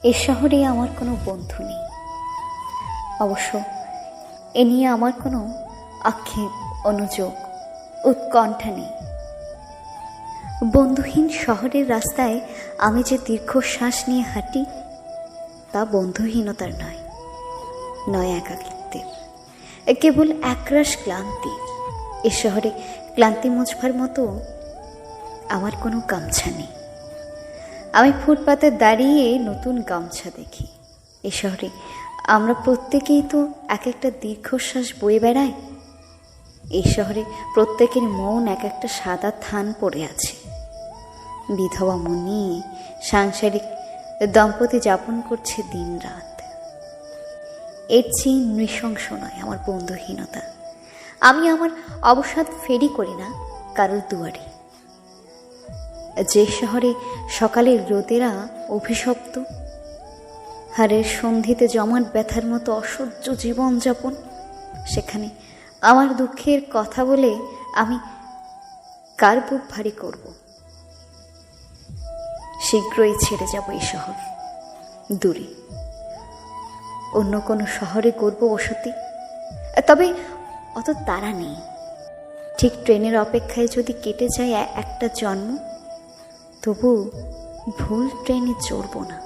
এ শহরে আমার কোনো বন্ধু নেই। অবশ্য এ নিয়ে আমার কোনো আক্ষেপ, অনুযোগ, উৎকণ্ঠা নেই। বন্ধুহীন শহরের রাস্তায় আমি যে দীর্ঘশ্বাস নিয়ে হাঁটি, তা বন্ধুহীনতার নয় একাকিত্বের, কেবল একরাশ ক্লান্তির। এ শহরে ক্লান্তি মুছবার মতো আমার কোনো গামছা নেই। আমি ফুটপাতে দাঁড়িয়ে নতুন গামছা দেখি। এ শহরে আমরা প্রত্যেকেই তো এক একটা দীর্ঘশ্বাস বয়ে বেড়াই। এই শহরে প্রত্যেকের মন এক একটা সাদা থান পড়ে আছে। বিধবা মন নিয়ে সাংসারিক দম্পতি যাপন করছে দিন রাত। এর চেয়ে নৃশংস নয় আমার বন্ধুহীনতা। আমি আমার অবসাদ ফেরি করি না কারোর দুয়ারে। যে শহরে সকালের রোদেরা অভিশপ্ত, হারের সন্ধিতে জমাট ব্যথার মতো অসহ্য জীবনযাপন, সেখানে আমার দুঃখের কথা বলে আমি কার বুক ভারী করব? শীঘ্রই ছেড়ে যাব এই শহর, দূরে অন্য কোনো শহরে করব বসতি। তবে অত তাড়া নেই। ঠিক ট্রেনের অপেক্ষায় যদি কেটে যায় একটা জন্ম, তবু ভুল ট্রেনে চড়ব না।